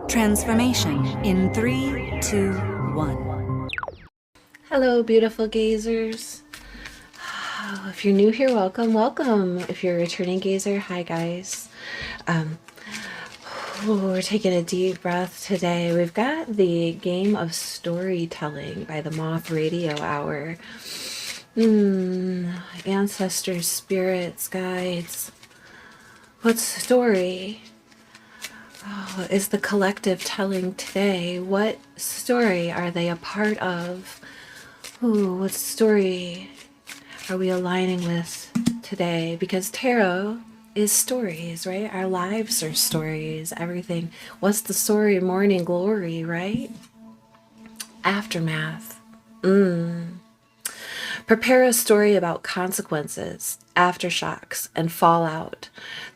Transformation in 3, 2, 1. Hello, beautiful gazers. If you're new here, welcome, welcome. If you're a returning gazer, hi guys. We're taking a deep breath today. We've got the game of storytelling by the Moth Radio Hour. Ancestors, spirits, guides. What story is the collective telling today? What story are they a part of? What story are we aligning with today? Because tarot is stories, right? Our lives are stories, everything. What's the story? Morning glory, right? Aftermath. Prepare a story about consequences, aftershocks, and fallout.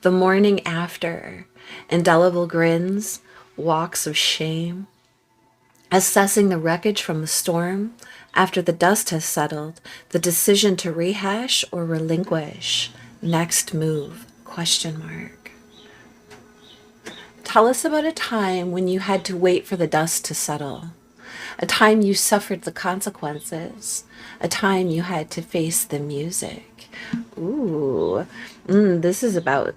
The morning after, indelible grins, walks of shame, assessing the wreckage from the storm. After the dust has settled, the decision to rehash or relinquish. Next move, question mark. Tell us about a time when you had to wait for the dust to settle. A time you suffered the consequences. A time you had to face the music. This is about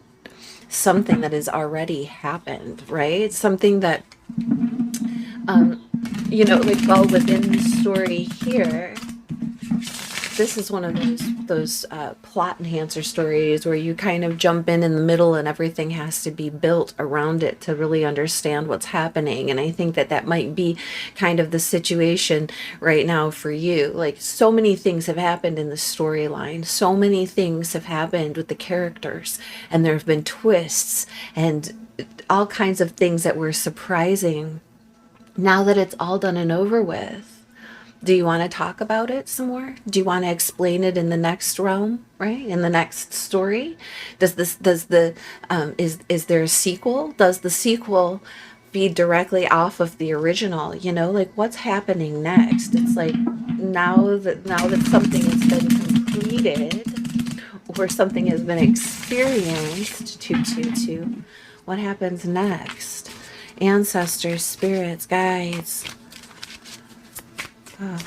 something that has already happened, right? Something that, well, within the story here, this is one of those plot enhancer stories where you kind of jump in the middle and everything has to be built around it to really understand what's happening. And I think that might be kind of the situation right now for you. Like, so many things have happened in the storyline. So many things have happened with the characters, and there have been twists and all kinds of things that were surprising. Now that it's all done and over with, do you want to talk about it some more? Do you want to explain it in the next realm, right? In the next story? Is there a sequel? Does the sequel feed directly off of the original? Like, what's happening next? It's like now that something has been completed or something has been experienced, what happens next? Ancestors, spirits, guides.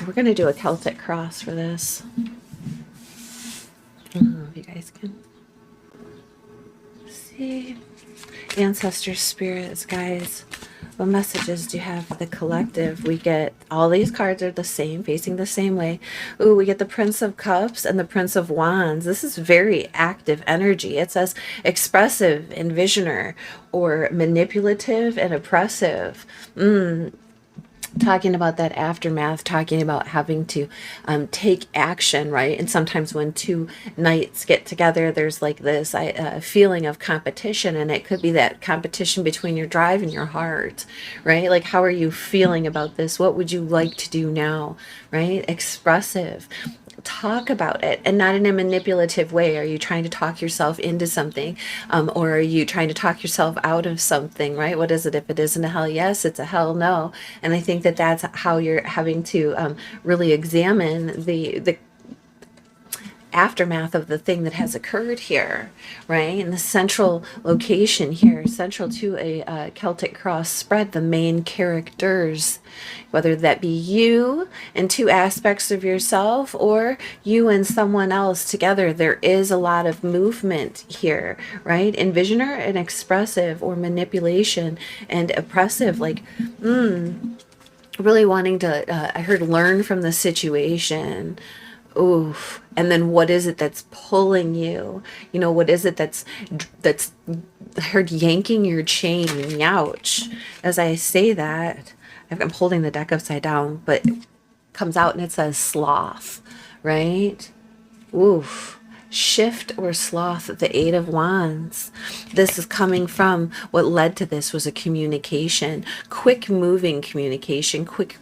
We're going to do a Celtic cross for this. I don't know if you guys can see. Ancestors, spirits, guides. What messages do you have for the collective? We get all these cards are the same, facing the same way. We get the Prince of Cups and the Prince of Wands. This is very active energy. It says expressive, envisioner, or manipulative and oppressive. Talking about that aftermath, talking about having to take action, right? And sometimes when two knights get together, there's like this feeling of competition, and it could be that competition between your drive and your heart, right? Like, how are you feeling about this? What would you like to do now, right? Expressive. Talk about it, and not in a manipulative way. Are you trying to talk yourself into something, or are you trying to talk yourself out of something, right? What is it? If it isn't a hell yes, it's a hell no. And I think that's how you're having to really examine the aftermath of the thing that has occurred here, right? And the central location here, central to a Celtic cross spread, the main characters, whether that be you and two aspects of yourself, or you and someone else together, there is a lot of movement here, right? Envisioner and expressive, or manipulation and oppressive, like, really wanting to, I heard, learn from the situation. Oof. And then what is it that's pulling you? What is it that's I heard yanking your chain? Ouch. As I say that, I'm holding the deck upside down, but it comes out and it says sloth, right? Oof. Shift or sloth, the Eight of Wands. This is coming from, what led to this was a communication, quick moving communication, quick,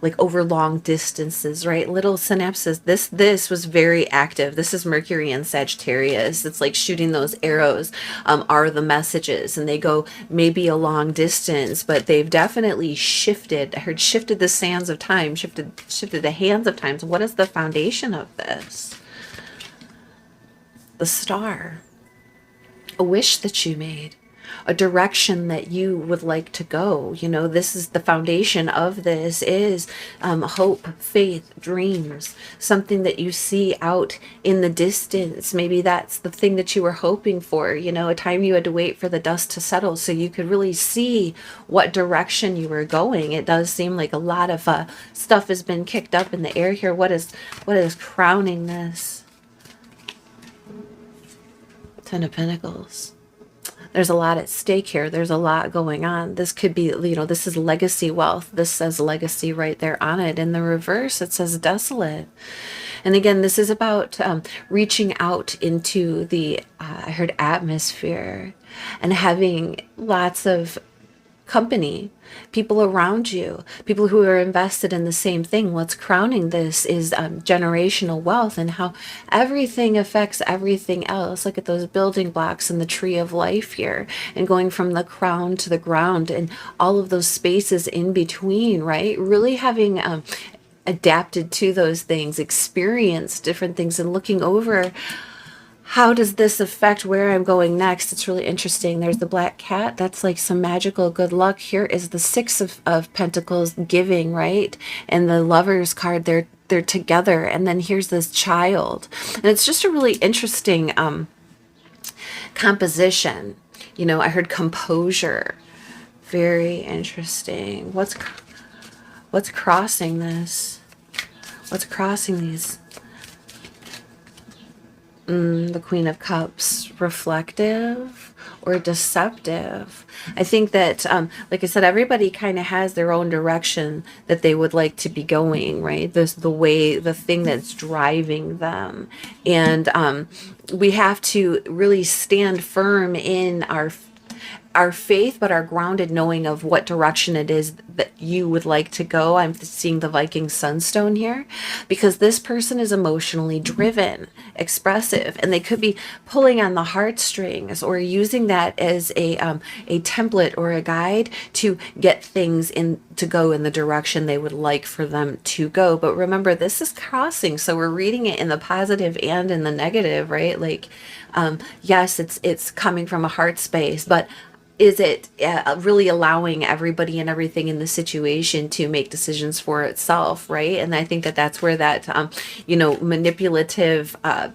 like over long distances, right? Little synapses. This was very active. This is Mercury and Sagittarius. It's like shooting those arrows are the messages, and they go maybe a long distance, but they've definitely shifted. I heard shifted the sands of time, shifted the hands of time. So what is the foundation of this? The Star. A wish that you made. a direction that you would like to go. You know, this is the foundation of this is hope, faith, dreams, something that you see out in the distance. Maybe that's the thing that you were hoping for, you know, a time you had to wait for the dust to settle so you could really see what direction you were going. It does seem like a lot of stuff has been kicked up in the air here. What is crowning this? Ten of Pentacles. There's a lot at stake here. There's a lot going on. This could be, you know, this is legacy wealth. This says legacy right there on it. In the reverse, it says desolate. And again, this is about reaching out into the, I heard atmosphere, and having lots of company, people around you, people who are invested in the same thing. What's crowning this is generational wealth and how everything affects everything else. Look at those building blocks in the tree of life here, and going from the crown to the ground and all of those spaces in between, right? Really having adapted to those things, experienced different things, and looking over how does this affect where I'm going next. It's really interesting. There's the black cat. That's like some magical good luck. Here is the Six of Pentacles, giving, right? And the Lovers card, they're together. And then here's this child. And it's just a really interesting composition. You know, I heard composure. Very interesting. What's crossing this? What's crossing these? The Queen of Cups, reflective or deceptive. I think that, like I said, everybody kind of has their own direction that they would like to be going, right? The thing that's driving them. And we have to really stand firm in our faith, but our grounded knowing of what direction it is that you would like to go. I'm seeing the Viking Sunstone here, because this person is emotionally driven, expressive, and they could be pulling on the heartstrings or using that as a template or a guide to get things to go in the direction they would like for them to go. But remember, this is crossing, so we're reading it in the positive and in the negative, right? Like, yes, it's coming from a heart space, but is it really allowing everybody and everything in the situation to make decisions for itself, right? And I think that that's where that, you know, manipulative and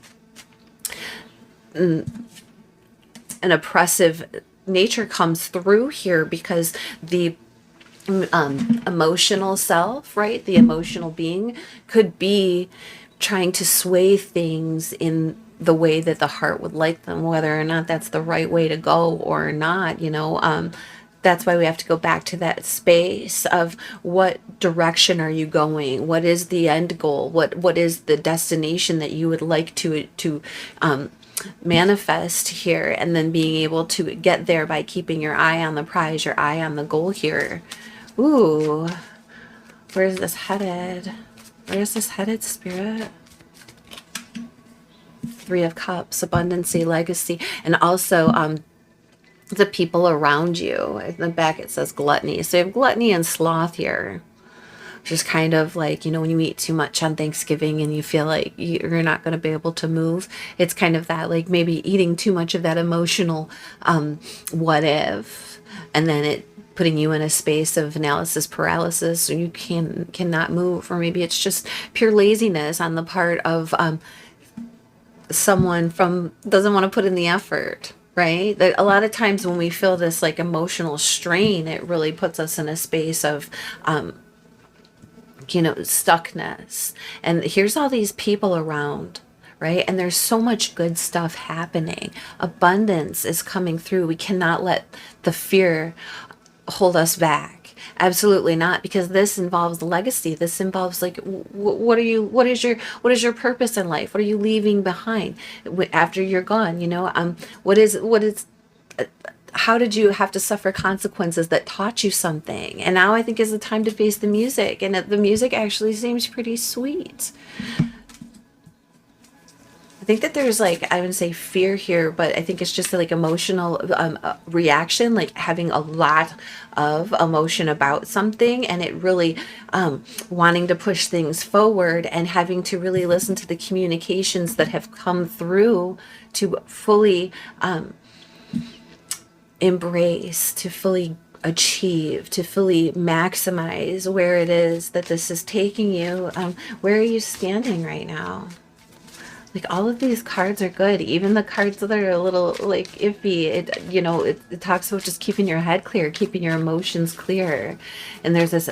oppressive nature comes through here, because the emotional self, right? The emotional being could be trying to sway things in the way that the heart would like them, whether or not that's the right way to go or not, you know. That's why we have to go back to that space of what direction are you going? What is the end goal? What is the destination that you would like to manifest here? And then being able to get there by keeping your eye on the prize, your eye on the goal here. Ooh, where's this headed? Where's this headed, Spirit? Three of Cups, abundancy, legacy, and also the people around you. In the back it says gluttony. So you have gluttony and sloth here, which is kind of like, you know, when you eat too much on Thanksgiving and you feel like you're not going to be able to move. It's kind of that, like maybe eating too much of that emotional what if, and then it putting you in a space of analysis paralysis, so you cannot move. Or maybe it's just pure laziness on the part of someone doesn't want to put in the effort, right? That a lot of times when we feel this like emotional strain, it really puts us in a space of you know, stuckness. And here's all these people around, right? And there's so much good stuff happening. Abundance is coming through. We cannot let the fear hold us back. Absolutely not, because this involves legacy. This involves like, what is your purpose in life? What are you leaving behind after you're gone? You know, how did you have to suffer consequences that taught you something? And now I think is the time to face the music, and the music actually seems pretty sweet. I think that there's like, I wouldn't say fear here, but I think it's just like emotional reaction, like having a lot of emotion about something, and it really wanting to push things forward, and having to really listen to the communications that have come through to fully embrace, to fully achieve, to fully maximize where it is that this is taking you. Where are you standing right now? Like, all of these cards are good. Even the cards that are a little like iffy, it talks about just keeping your head clear, keeping your emotions clear. And there's this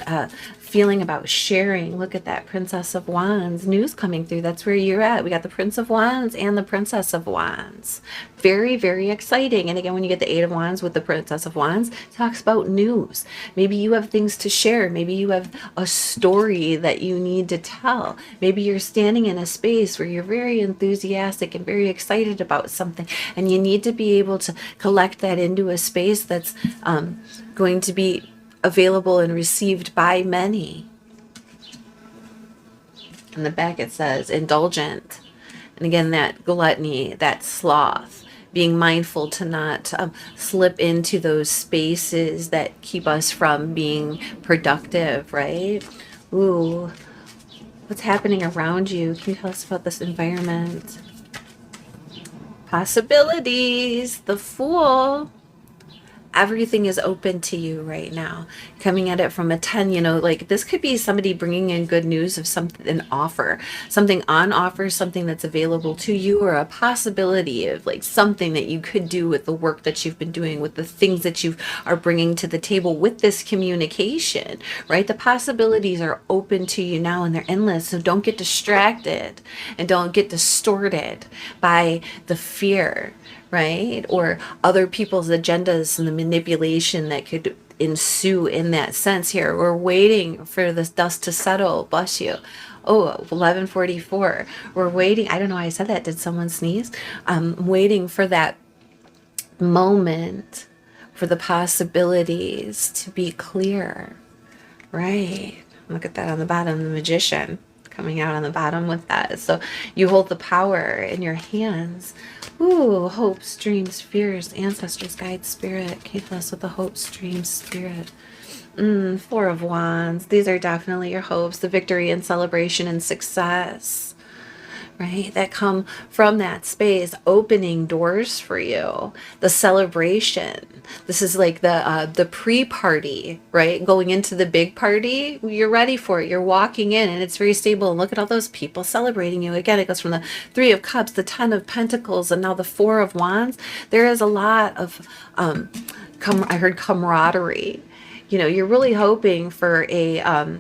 feeling about sharing. Look at that Princess of Wands news coming through. That's where you're at. We got the Prince of Wands and the Princess of Wands. Very, very exciting. And again, when you get the Eight of Wands with the Princess of Wands, it talks about news. Maybe you have things to share. Maybe you have a story that you need to tell. Maybe you're standing in a space where you're very enthusiastic and very excited about something, and you need to be able to collect that into a space that's going to be available and received by many. In the back it says indulgent. And again, that gluttony, that sloth, being mindful to not slip into those spaces that keep us from being productive, right? Ooh, what's happening around you? Can you tell us about this environment? Possibilities, the Fool. Everything is open to you right now. Coming at it from a 10, like this could be somebody bringing in good news of something, an offer, something on offer, something that's available to you, or a possibility of like something that you could do with the work that you've been doing, with the things that you are bringing to the table with this communication, right? The possibilities are open to you now, and they're endless. So don't get distracted and don't get distorted by the fear, right? Or other people's agendas and the manipulation that could ensue in that sense here. We're waiting for this dust to settle. Bless you. Oh, 11:44. We're waiting. I don't know why I said that. Did someone sneeze? Waiting for that moment, for the possibilities to be clear, right? Look at that on the bottom, the Magician coming out on the bottom with that. So you hold the power in your hands. Ooh, hopes, dreams, fears, ancestors, guides, spirit. Can you tell us what the hopes, dreams, spirit? Four of Wands. These are definitely your hopes, the victory and celebration and success, right? That come from that space, opening doors for you. The celebration. This is like the pre-party, right? Going into the big party. You're ready for it. You're walking in, and it's very stable. And look at all those people celebrating you. Again, it goes from the Three of Cups, the Ten of Pentacles, and now the Four of Wands. There is a lot of, I heard camaraderie. You're really hoping for a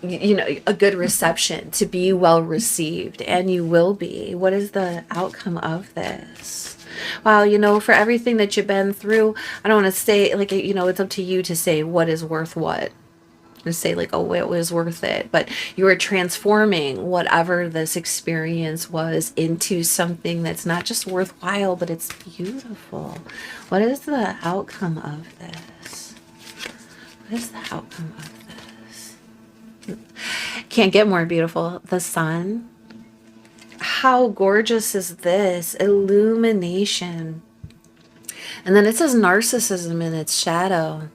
good reception, to be well received, and you will be. What is the outcome of this? Well, for everything that you've been through, I don't want to say, like, it's up to you to say what is worth what. To say, like, oh, it was worth it. But you are transforming whatever this experience was into something that's not just worthwhile, but it's beautiful. What is the outcome of this? What is the outcome of this? Can't get more beautiful. The sun. How gorgeous is this? Illumination. And then it says narcissism in its shadow.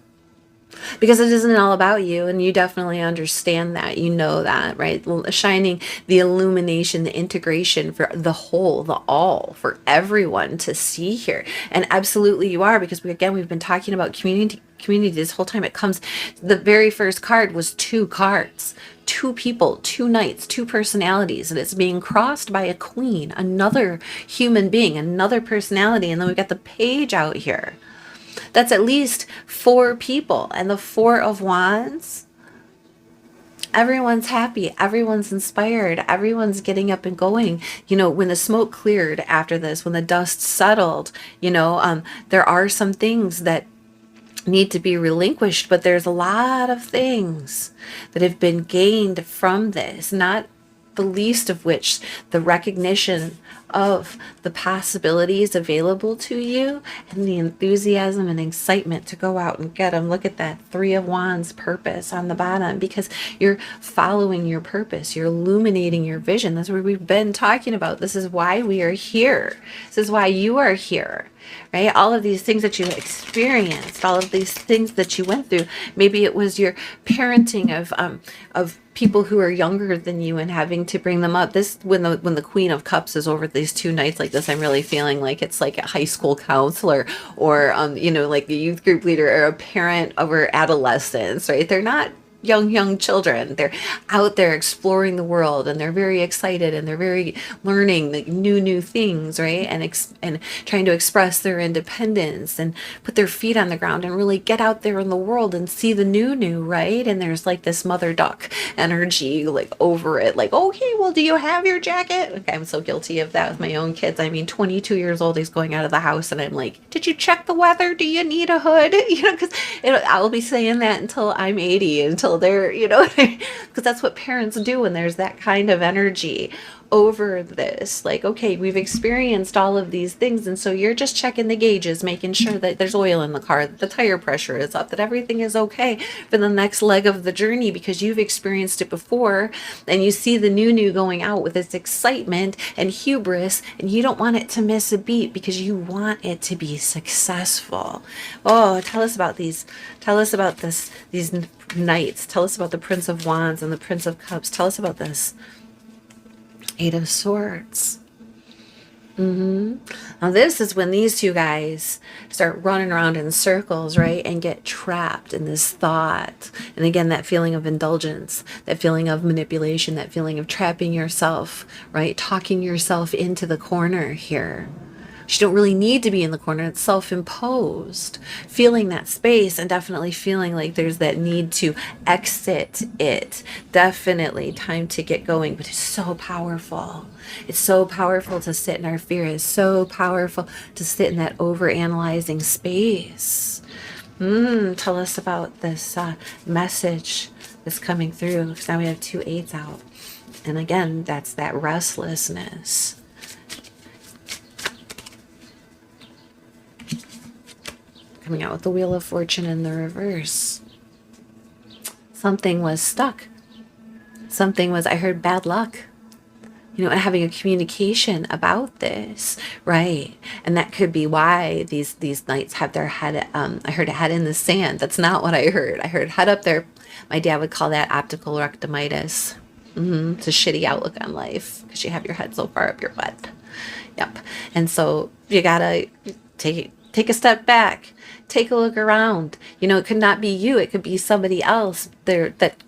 Because it isn't all about you, and you definitely understand that. You know that, right? Shining the illumination, the integration for the whole, the all, for everyone to see here. And absolutely you are, because we've been talking about community this whole time. It comes, the very first card was two cards, two people, two knights, two personalities, and it's being crossed by a queen, another human being, another personality. And then we've got the page out here. That's at least four people. And the Four of Wands, everyone's happy, everyone's inspired, everyone's getting up and going. When the smoke cleared after this, when the dust settled, there are some things that need to be relinquished, but there's a lot of things that have been gained from this, not the least of which the recognition of the possibilities available to you, and the enthusiasm and excitement to go out and get them. Look at that Three of Wands purpose on the bottom, because you're following your purpose. You're illuminating your vision. That's what we've been talking about. This is why we are here. This is why you are here, right? All of these things that you experienced, all of these things that you went through. Maybe it was your parenting of people who are younger than you and having to bring them up. This, when the Queen of Cups is over these 2 nights like this, I'm really feeling like it's like a high school counselor, or like a youth group leader, or a parent over adolescents, right? They're not young children. They're out there exploring the world, and they're very excited, and they're very learning like new things, right? And trying to express their independence and put their feet on the ground and really get out there in the world and see the new, right? And there's like this mother duck energy like over it, like, okay, well, do you have your jacket? Okay, I'm so guilty of that with my own kids. I mean, 22 years old, he's going out of the house, and I'm like, did you check the weather? Do you need a hood? Because I'll be saying that until I'm 80, until they're, because that's what parents do when there's that kind of energy over this. Like, okay, we've experienced all of these things, and so you're just checking the gauges, making sure that there's oil in the car, that the tire pressure is up, that everything is okay for the next leg of the journey, because you've experienced it before, and you see the new going out with its excitement and hubris, and you don't want it to miss a beat because you want it to be successful. Oh, tell us about these knights. Tell us about the Prince of Wands and the Prince of Cups. Tell us about this Eight of Swords. Now this is when these two guys start running around in circles, right? And get trapped in this thought. And again, that feeling of indulgence, that feeling of manipulation, that feeling of trapping yourself, right? Talking yourself into the corner here. You don't really need to be in the corner. It's self-imposed. Feeling that space, and definitely feeling like there's that need to exit it. Definitely time to get going, but it's so powerful. It's so powerful to sit in our fear. It's so powerful to sit in that overanalyzing space. Tell us about this message that's coming through. Because now we have 2 8s out. And again, that's that restlessness. Coming out with the Wheel of Fortune in the reverse. Something was stuck. I heard bad luck. Having a communication about this, right? And that could be why these knights have their head, I heard a head in the sand. That's not what I heard. I heard head up there. My dad would call that optical rectimitis. It's a shitty outlook on life because you have your head so far up your butt. Yep. And so you gotta take a step back. Take a look around. It could not be you. It could be somebody else there that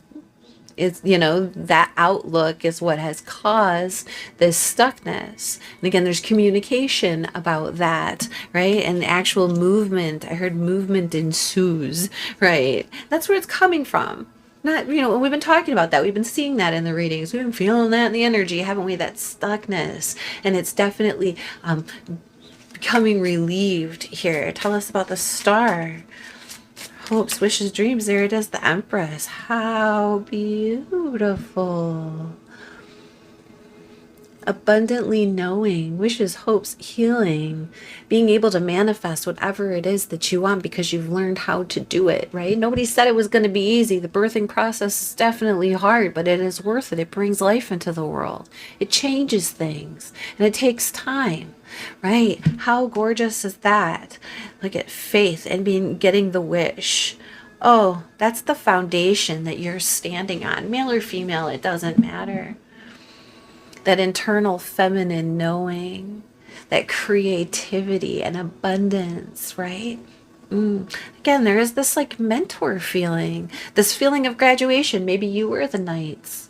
is, that outlook is what has caused this stuckness. And again, there's communication about that, right? And actual movement. I heard movement ensues, right? That's where it's coming from. Not, we've been talking about that. We've been seeing that in the readings. We've been feeling that in the energy, haven't we? That stuckness. And it's definitely becoming relieved here. Tell us about the Star. Hopes, wishes, dreams. There it is, the Empress. How beautiful. Abundantly knowing, wishes, hopes, healing, being able to manifest whatever it is that you want because you've learned how to do it, right? Nobody said it was going to be easy. The birthing process is definitely hard, but it is worth it. It brings life into the world. It changes things, and it takes time, right? How gorgeous is that? Look at faith and getting the wish. Oh, that's the foundation that you're standing on. Male or female, it doesn't matter. That internal feminine knowing, that creativity and abundance, right? Again, there is this like mentor feeling, this feeling of graduation. Maybe you were the knights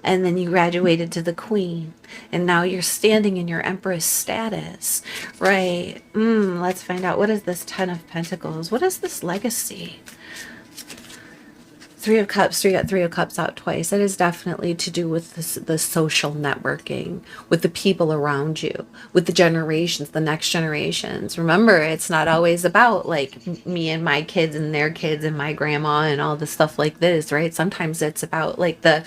and then you graduated to the queen and now you're standing in your empress status, right? Let's find out. What is this 10 of Pentacles? What is this legacy? 3 of Cups, 3 of Cups out twice. That is definitely to do with the social networking, with the people around you, with the generations, the next generations. Remember, it's not always about like me and my kids and their kids and my grandma and all the stuff like this, right? Sometimes it's about like the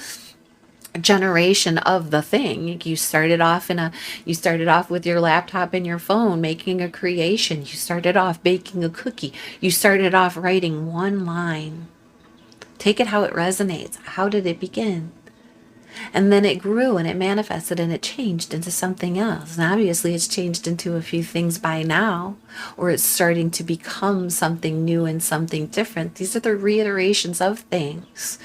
generation of the thing. You started off with your laptop and your phone making a creation. You started off baking a cookie. You started off writing one line. Take it how it resonates. How did it begin? And then it grew and it manifested and it changed into something else. And obviously it's changed into a few things by now, or it's starting to become something new and something different. These are the reiterations of things,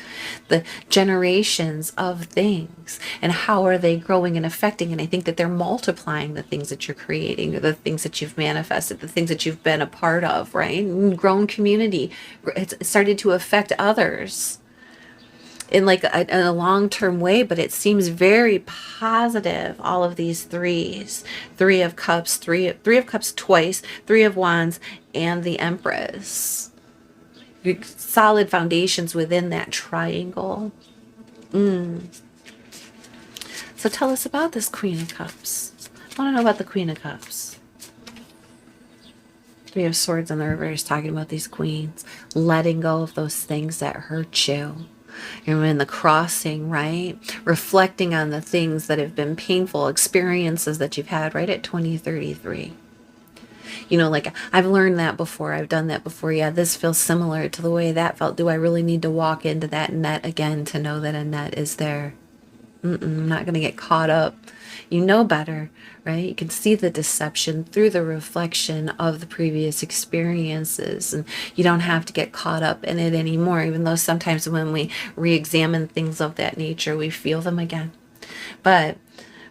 the generations of things, and how are they growing and affecting. And I think that they're multiplying the things that you're creating, or the things that you've manifested, the things that you've been a part of, right? And grown community. It's started to affect others in like in a long-term way, but it seems very positive. All of these threes, Three of Cups, three of Cups twice, Three of Wands, and the Empress. Solid foundations within that triangle. So tell us about this Queen of Cups. I want to know about the Queen of Cups. Three of Swords in the reverse, talking about these queens, letting go of those things that hurt you. You're in the crossing, right? Reflecting on the things that have been painful experiences that you've had right at 2033. You know, like, I've learned that before. I've done that before. Yeah, this feels similar to the way that felt. Do I really need to walk into that net again to know that a net is there? I'm not going to get caught up. You know better, right? You can see the deception through the reflection of the previous experiences, and you don't have to get caught up in it anymore, even though sometimes when we re-examine things of that nature, we feel them again. But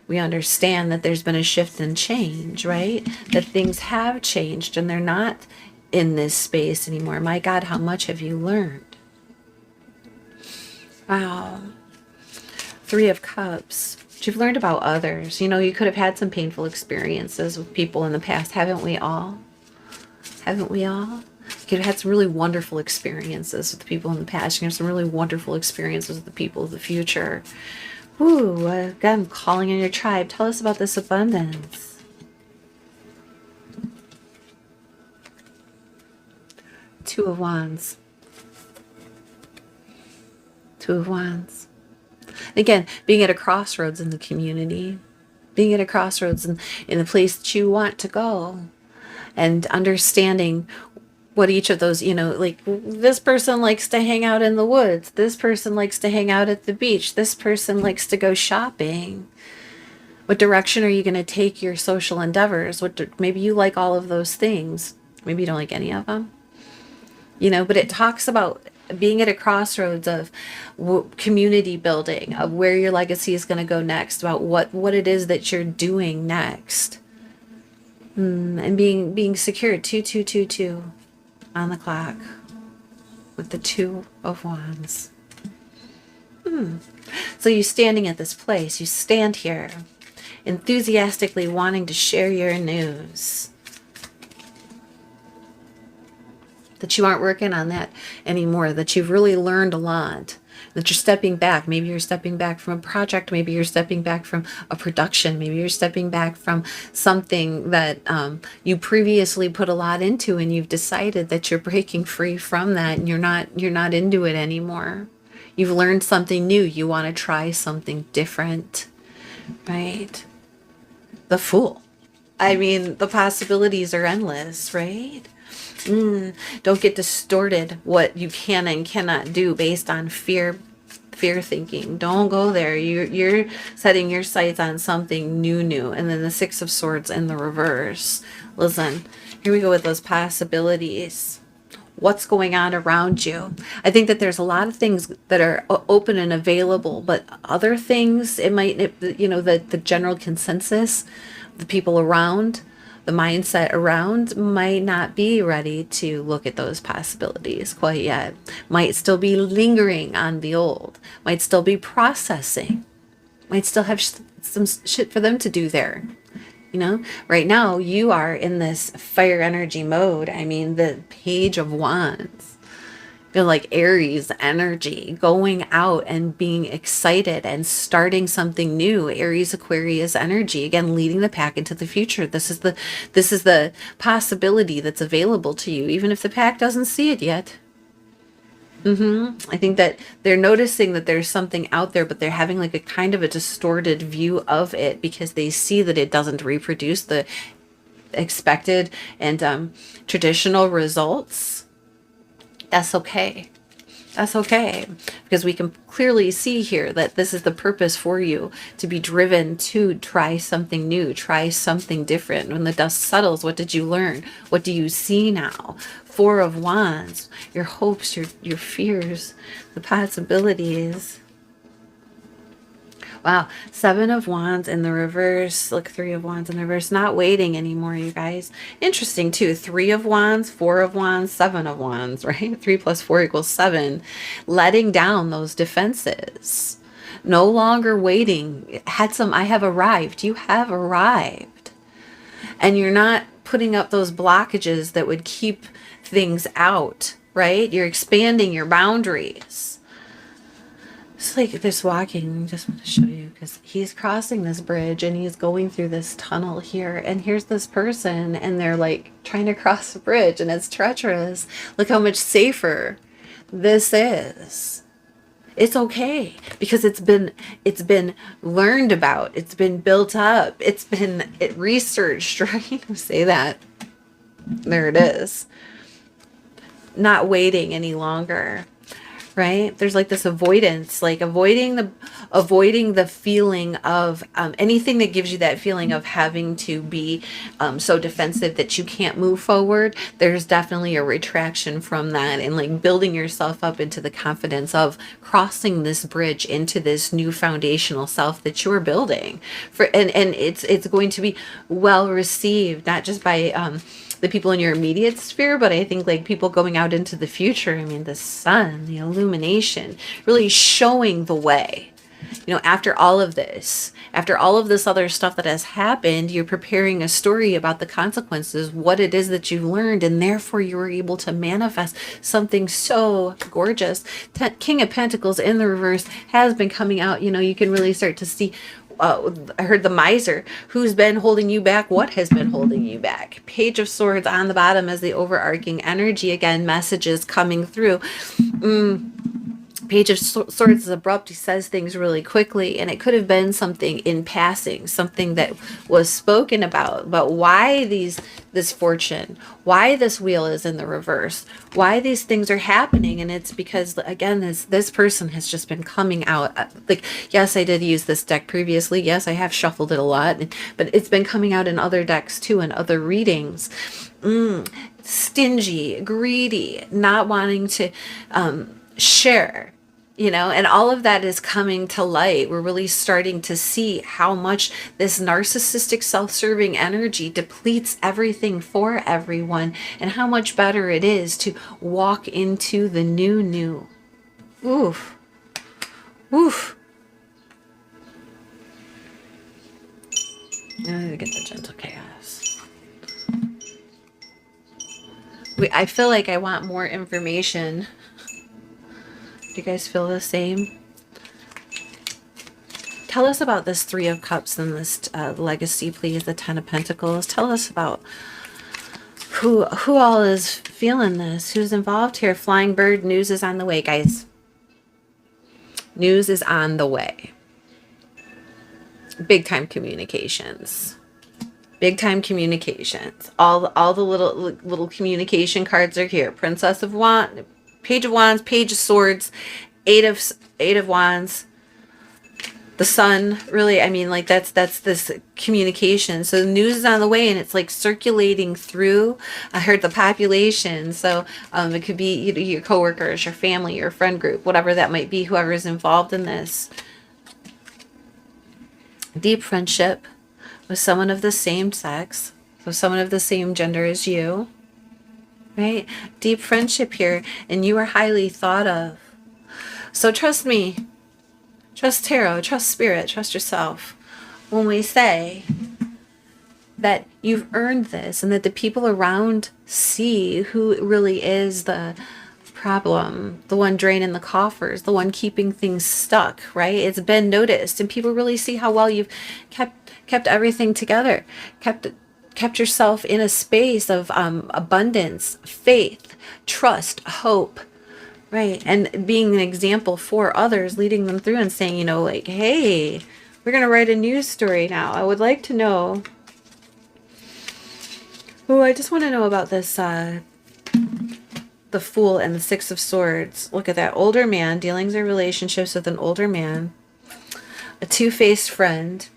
we understand that there's been a shift and change, right? That things have changed and they're not in this space anymore. My God, how much have you learned? Wow. Three of Cups. You've learned about others. You know, you could have had some painful experiences with people in the past. Haven't we all? Haven't we all? You could have had some really wonderful experiences with the people in the past. You can have some really wonderful experiences with the people of the future. Ooh, God, I'm calling in your tribe. Tell us about this abundance. Two of Wands. Two of Wands. Again, being at a crossroads in the community, being at a crossroads in the place that you want to go, and understanding what each of those, you know, like, this person likes to hang out in the woods, this person likes to hang out at the beach, this person likes to go shopping. What direction are you going to take your social endeavors? Maybe you like all of those things. Maybe you don't like any of them. You know, but it talks about being at a crossroads of community building, of where your legacy is going to go next, about what it is that you're doing next, and being secure. 2222 on the clock with the Two of Wands. So you standing at this place, you stand here enthusiastically wanting to share your news. That you aren't working on that anymore, that you've really learned a lot, that you're stepping back. Maybe you're stepping back from a project, maybe you're stepping back from a production, maybe you're stepping back from something that you previously put a lot into, and you've decided that you're breaking free from that, and you're not into it anymore. You've learned something new, you want to try something different, right? The Fool. I mean, the possibilities are endless, right? Don't get distorted what you can and cannot do based on fear thinking. Don't go there. You're setting your sights on something new. And then the Six of Swords in the reverse. Listen, here we go with those possibilities. What's going on around you? I think that there's a lot of things that are open and available, but other things, it might, you know, the general consensus, the people around, the mindset around might not be ready to look at those possibilities quite yet. Might still be lingering on the old. Might still be processing. Might still have some shit for them to do there. You know, right now you are in this fire energy mode. I mean, the Page of Wands. Feel like Aries energy, going out and being excited and starting something new. Aries Aquarius energy, again, leading the pack into the future. This is the possibility that's available to you, even if the pack doesn't see it yet. I think that they're noticing that there's something out there, but they're having like a kind of a distorted view of it because they see that it doesn't reproduce the expected and traditional results. That's okay. That's okay, because we can clearly see here that this is the purpose for you, to be driven to try something new, try something different. When the dust settles, what did you learn? What do you see now? Four of Wands, your hopes, your fears, the possibilities. Wow, Seven of Wands in the reverse. Look, Three of Wands in the reverse. Not waiting anymore, you guys. Interesting, too. Three of Wands, Four of Wands, Seven of Wands, right? 3 plus 4 equals 7. Letting down those defenses. No longer waiting. I have arrived. You have arrived. And you're not putting up those blockages that would keep things out, right? You're expanding your boundaries. It's like this walking, I just want to show you, because he's crossing this bridge and he's going through this tunnel here, and here's this person and they're like trying to cross the bridge and it's treacherous. Look how much safer this is. It's okay, because it's been learned about, it's been built up, it's been researched, right? Say that. There it is. Not waiting any longer. Right? There's like this avoidance, like avoiding the feeling of anything that gives you that feeling of having to be so defensive that you can't move forward. There's definitely a retraction from that, and like building yourself up into the confidence of crossing this bridge into this new foundational self that you're building and it's going to be well received, not just by the people in your immediate sphere, but I think like people going out into the future. I mean, the sun, the illumination, really showing the way. You know, after all of this other stuff that has happened, you're preparing a story about the consequences, what it is that you've learned, and therefore you were able to manifest something so gorgeous. King of Pentacles in the reverse has been coming out. You know, you can really start to see. I heard the miser. Who's been holding you back? What has been holding you back? Page of Swords on the bottom as the overarching energy. Again, messages coming through. Page of Swords is abrupt. He says things really quickly, and it could have been something in passing, something that was spoken about. But why this fortune? Why this wheel is in the reverse? Why these things are happening? And it's because, again, this person has just been coming out. Like, yes, I did use this deck previously. Yes, I have shuffled it a lot, but it's been coming out in other decks too, and other readings. Stingy, greedy, not wanting to share. You know, and all of that is coming to light. We're really starting to see how much this narcissistic self-serving energy depletes everything for everyone, and how much better it is to walk into the new. Oof. Oof. I need to get the gentle chaos. I feel like I want more information. Do you guys feel the same? Tell us about this Three of Cups and this legacy, please. The Ten of Pentacles. Tell us about who all is feeling this. Who's involved here? Flying bird. News is on the way, guys. News is on the way. Big time communications. Big time communications. All the little communication cards are here. Princess of Wands. Page of Wands, Page of Swords, Eight of Wands, the Sun. Really, I mean, like that's this communication. So the news is on the way, and it's like circulating through. I heard the population. So it could be your coworkers, your family, your friend group, whatever that might be. Whoever is involved in this. Deep friendship with someone of the same sex, so someone of the same gender as you. Right? Deep friendship here, and you are highly thought of. So trust me, trust tarot, trust spirit, trust yourself when we say that you've earned this, and that the people around see who really is the problem, the one draining the coffers, the one keeping things stuck, right? It's been noticed, and people really see how well you've kept everything together, kept yourself in a space of abundance, faith, trust, hope, right? And being an example for others, leading them through and saying, you know, like, hey, we're going to write a news story now. I would like to know. Oh, I just want to know about this the Fool and the Six of Swords. Look at that. Older man, dealings or relationships with an older man. A two-faced friend.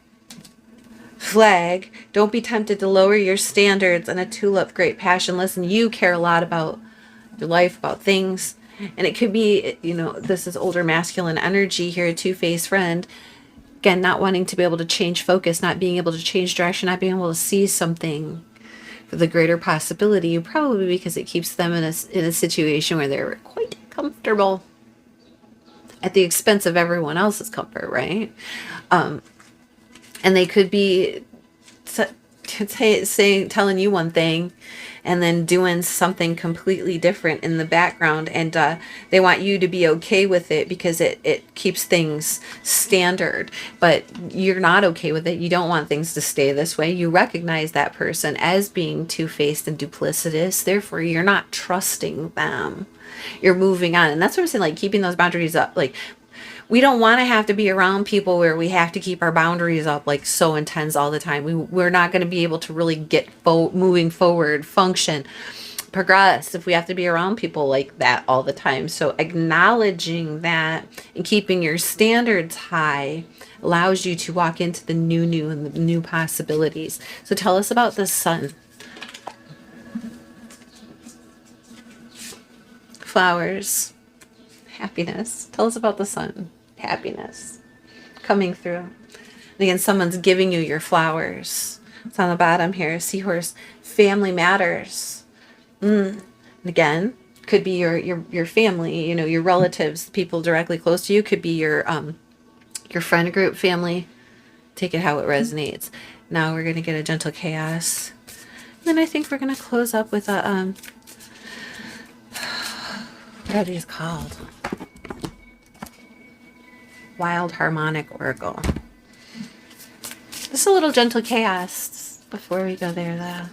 Flag, don't be tempted to lower your standards. And a tulip, great passion. Listen, you care a lot about your life, about things. And it could be, you know, this is older masculine energy here, a two-faced friend. Again, not wanting to be able to change focus, not being able to change direction, not being able to see something for the greater possibility, probably because it keeps them in a situation where they're quite comfortable at the expense of everyone else's comfort, right? And they could be telling you one thing and then doing something completely different in the background, and they want you to be okay with it because it keeps things standard, but you're not okay with it. You don't want things to stay this way. You recognize that person as being two-faced and duplicitous, therefore you're not trusting them. You're moving on. And that's what I'm saying, like keeping those boundaries up. Like, we don't want to have to be around people where we have to keep our boundaries up like so intense all the time. We're not going to be able to really get moving forward, function, progress if we have to be around people like that all the time. So acknowledging that and keeping your standards high allows you to walk into the new and the new possibilities. So tell us about the sun. Flowers. Happiness. Tell us about the sun. Happiness. Coming through. And again, someone's giving you your flowers. It's on the bottom here. Seahorse. Family matters. And again, could be your family, you know, your relatives, people directly close to you. Could be your friend group, family. Take it how it resonates. Now we're going to get a gentle chaos. And then I think we're going to close up with a what are these called? Wild Harmonic Oracle. Just a little gentle chaos before we go there.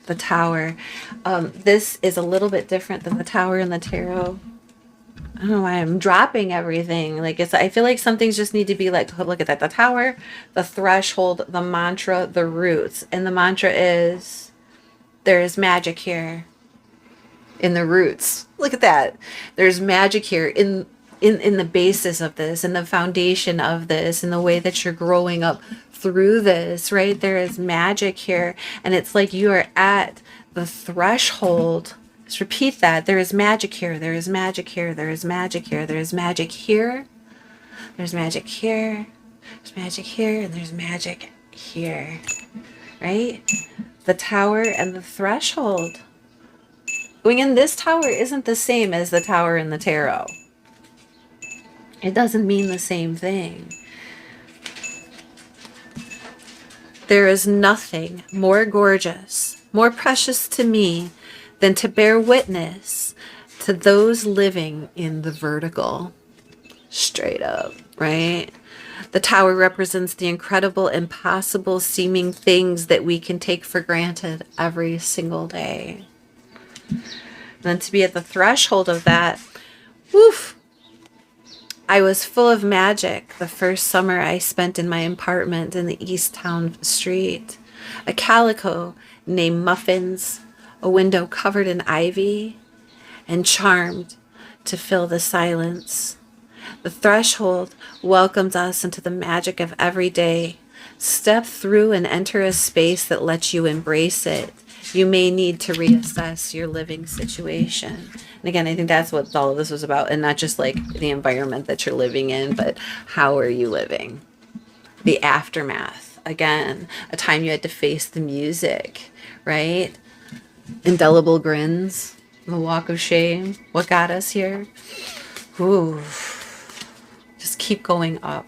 The Tower. This is a little bit different than the Tower in the tarot. I don't know why I'm dropping everything. Like I feel like some things just need to be like, look at that. The Tower, the Threshold, the mantra, the roots. And the mantra is, there is magic here. In the roots. Look at that. There's magic here in the basis of this, in the foundation of this, in the way that you're growing up through this, right? There is magic here. And it's like you are at the threshold. Just repeat that. There is magic here. There is magic here. There is magic here. There is magic here. There's magic here. There's magic here. And there's magic here. Right? The Tower and the Threshold. Going in this tower isn't the same as the Tower in the tarot. It doesn't mean the same thing. There is nothing more gorgeous, more precious to me than to bear witness to those living in the vertical. Straight up, right? The Tower represents the incredible, impossible seeming things that we can take for granted every single day. And then to be at the threshold of that, woof, I was full of magic the first summer I spent in my apartment in the East Town street. A calico named Muffins, a window covered in ivy, and charmed to fill the silence. The threshold welcomes us into the magic of every day. Step through and enter a space that lets you embrace it. You may need to reassess your living situation. And again, I think that's what all of this was about. And not just like the environment that you're living in, but how are you living? The aftermath. Again, a time you had to face the music, right? Indelible grins. The walk of shame. What got us here? Ooh. Just keep going up.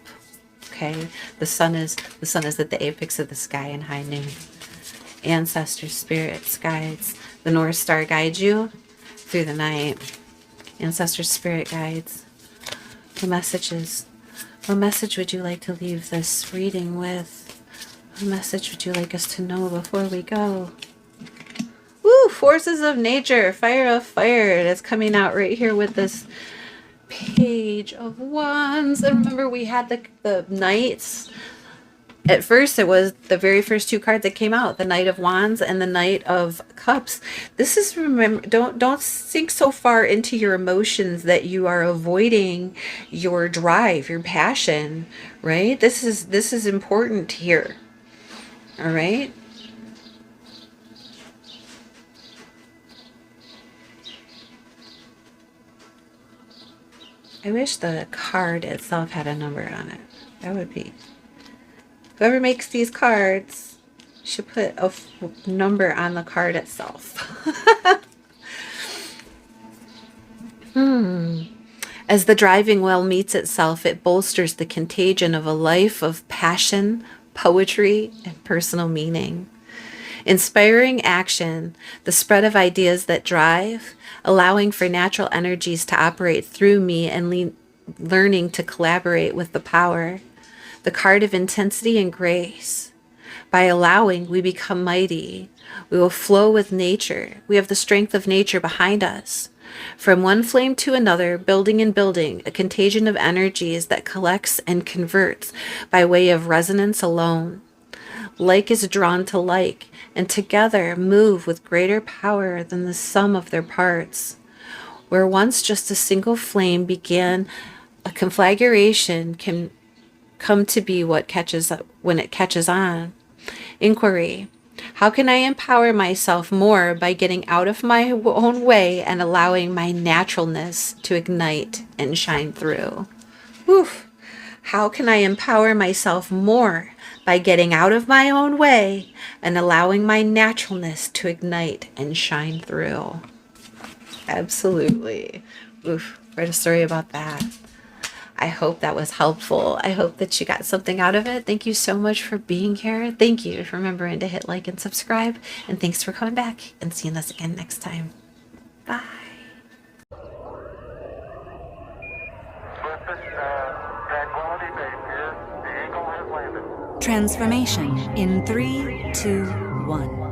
Okay? The sun is at the apex of the sky in high noon. Ancestors, spirits, guides. The North Star guides you through the night. Ancestors, spirit guides. The messages. What message would you like to leave this reading with? What message would you like us to know before we go? Woo! Forces of nature. Fire of fire. That's coming out right here with this Page of Wands. And remember we had the knights. At first, it was the very first two cards that came out, the Knight of Wands and the Knight of Cups. This is, remember, don't sink so far into your emotions that you are avoiding your drive, your passion, right? This is important here. All right? I wish the card itself had a number on it. That would be... Whoever makes these cards should put a number on the card itself. As the driving well meets itself, it bolsters the contagion of a life of passion, poetry, and personal meaning. Inspiring action, the spread of ideas that drive, allowing for natural energies to operate through me and learning to collaborate with the power. The card of intensity and grace. By allowing, we become mighty. We will flow with nature. We have the strength of nature behind us. From one flame to another, building and building, a contagion of energies that collects and converts by way of resonance alone. Like is drawn to like, and together move with greater power than the sum of their parts. Where once just a single flame began, a conflagration can come to be what catches up when it catches on. Inquiry. How can I empower myself more by getting out of my own way and allowing my naturalness to ignite and shine through? Oof. How can I empower myself more by getting out of my own way and allowing my naturalness to ignite and shine through? Absolutely. Oof. Write a story about that. I hope that was helpful. I hope that you got something out of it. Thank you so much for being here. Thank you for remembering to hit like and subscribe. And thanks for coming back and seeing us again next time. Bye. Transformation in 3, 2, 1.